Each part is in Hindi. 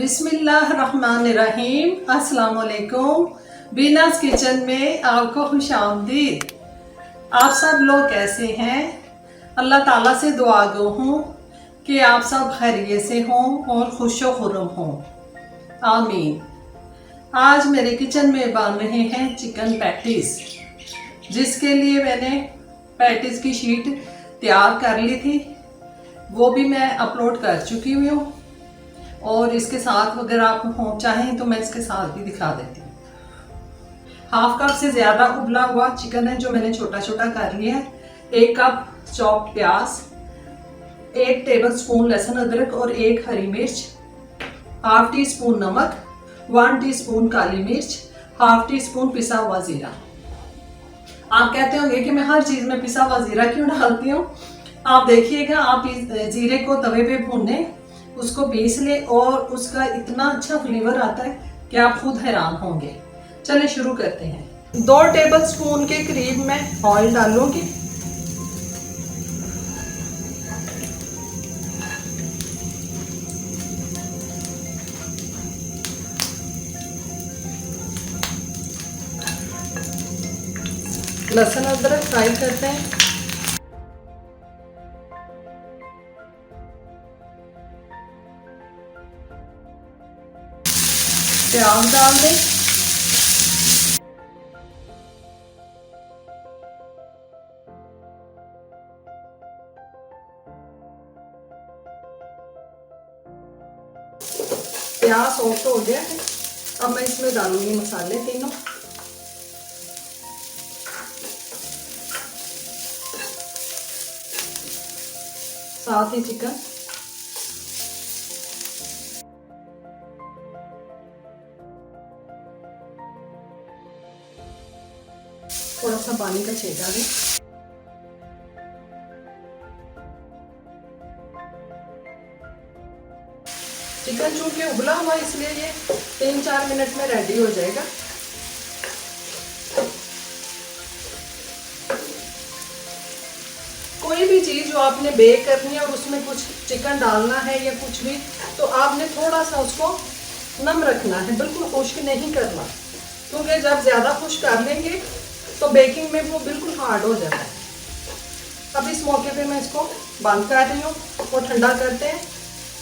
बिस्मिल्लाहिर्रहमानिर्रहीम। अस्सलाम वालेकुम। बीनास किचन में आपको खुशामदीद। आप सब लोग कैसे हैं? अल्लाह ताला से दुआ गो हूँ कि आप सब खैरियत से हों और खुशो खुर्रम हों, आमीन। आज मेरे किचन में बन रहे हैं चिकन पैटीज, जिसके लिए मैंने पैटीज की शीट तैयार कर ली थी। वो भी मैं अपलोड कर चुकी हुई हूँ और इसके साथ अगर आप चाहें तो मैं इसके साथ भी दिखा देती हूँ। हाफ कप से ज़्यादा उबला हुआ चिकन है जो मैंने छोटा छोटा कर लिया है। 1 कप चॉप्ड प्याज, 1 टेबलस्पून लहसुन अदरक और 1 हरी मिर्च, हाफ टी स्पून नमक, 1 टीस्पून काली मिर्च, हाफ टी स्पून पिसा हुआ जीरा। आप कहते होंगे कि मैं हर चीज़ में पिसा हुआ जीरा क्यों डालती हूँ। आप देखिएगा, आप इस जीरे को तवे पे भूनने, उसको पीस ले और उसका इतना अच्छा फ्लेवर आता है कि आप खुद हैरान होंगे। चलिए शुरू करते हैं। 2 टेबलस्पून के करीब मैं ऑयल डालूंगी। लहसुन अदरक फ्राई करते हैं। प्याज डाल दें। प्याज सॉफ्ट हो गया है। अब मैं इसमें डालूंगी मसाले तीनों। साथ ही चिकन। थोड़ा सा पानी का छींटा दें। चिकन चूंकि उबला हुआ इसलिए ये 3-4 मिनट में रेडी हो जाएगा। कोई भी चीज़ जो आपने बेक करनी है और उसमें कुछ चिकन डालना है या कुछ भी, तो आपने थोड़ा सा उसको नम रखना है, बिल्कुल खुश्क नहीं करना, क्योंकि जब ज़्यादा खुश्क कर लेंगे तो बेकिंग में वो बिल्कुल हार्ड हो जाता है। अब इस मौके पे मैं इसको बंद कर रही हूँ और ठंडा करते हैं।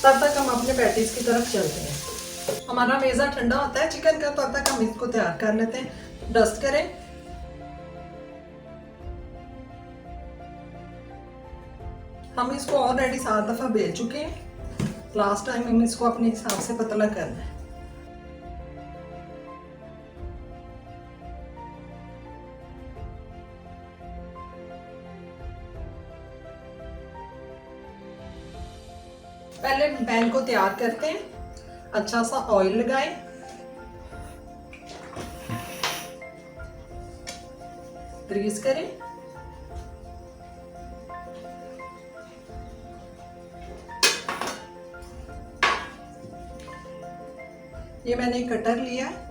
तब तक हम अपने पैटीज की तरफ चलते हैं। हमारा मेज़ा ठंडा होता है चिकन का, तब तक हम इसको तैयार कर लेते हैं। डस्ट करें। हम इसको ऑलरेडी 7 दफ़ा बेल चुके हैं। लास्ट टाइम हम इसको अपने हिसाब से पतला करना है। पहले पैन को तैयार करते हैं। अच्छा सा ऑयल लगाएं। ग्रीस करें। ये मैंने कटर लिया है।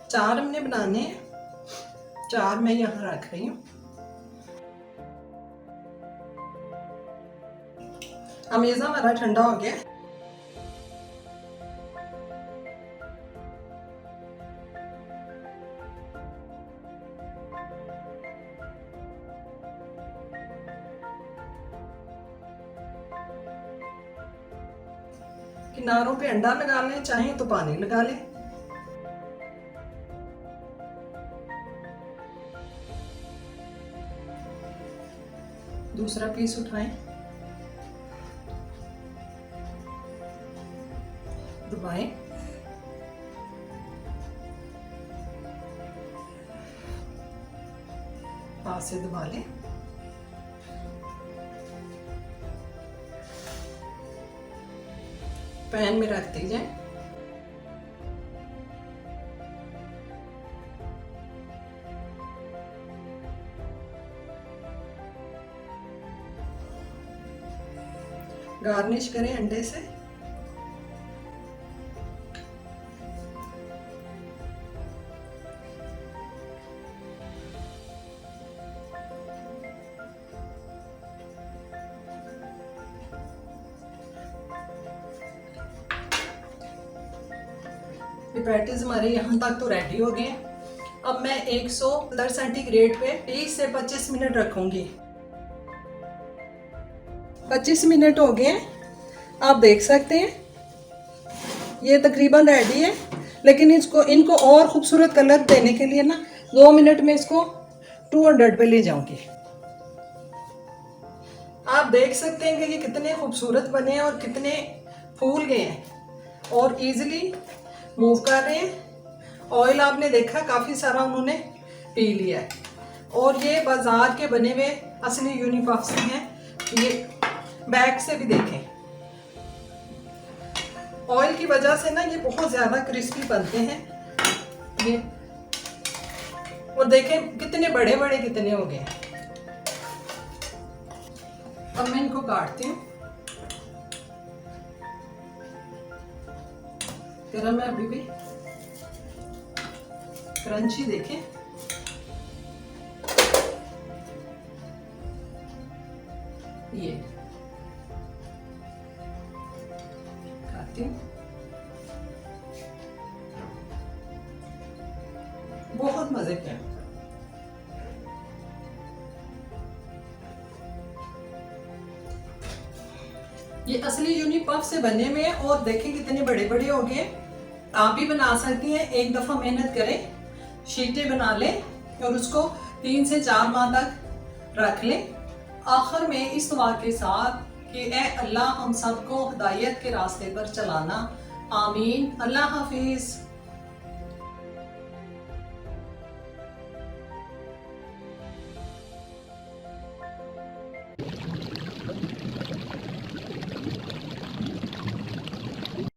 चार हमने बनाने हैं। 4 मैं यहाँ रख रही हूँ। मेज़ा हमारा ठंडा हो गया। किनारों पे अंडा लगा लें, चाहे तो पानी लगा लें। दूसरा पीस उठाएं, दबाएं, हाथ से दबा लें। पैन में रख दीजिए। गार्निश करें अंडे से। ये पैटीज हमारे यहाँ तक तो रेडी हो गए। अब मैं 110 सेंटीग्रेड पे 20 से 25 मिनट रखूंगी। 25 मिनट हो गए, आप देख सकते हैं ये तकरीबन रेडी है। लेकिन इनको और खूबसूरत कलर देने के लिए ना 2 मिनट में इसको 200 पे ले जाऊंगी। आप देख सकते हैं कि ये कितने खूबसूरत बने हैं और कितने फूल गए हैं और इजीली मूव कर रहे हैं। ऑयल आपने देखा काफ़ी सारा उन्होंने पी लिया है। और ये बाजार के बने हुए असली यूनिपफ्स हैं। ये बैक से भी देखें, ऑयल की वजह से ना ये बहुत ज़्यादा क्रिस्पी बनते हैं ये। और देखें कितने बड़े बड़े कितने हो गए। अब मैं इनको काटती हूँ। गरम है अभी भी, क्रंची देखें। ये खाती हूँ, बहुत मजे के हैं। ये असली यूनिपफ से बने हुए हैं और देखें कितने बड़े बड़े हो गए। आप भी बना सकती हैं, एक दफ़ा मेहनत करें, शीटें बना लें और उसको 3 से 4 माह तक रख लें। आखिर में इस दुआ के साथ कि ए अल्लाह हम सबको हिदायत के रास्ते पर चलाना। आमीन। अल्लाह हाफिज़।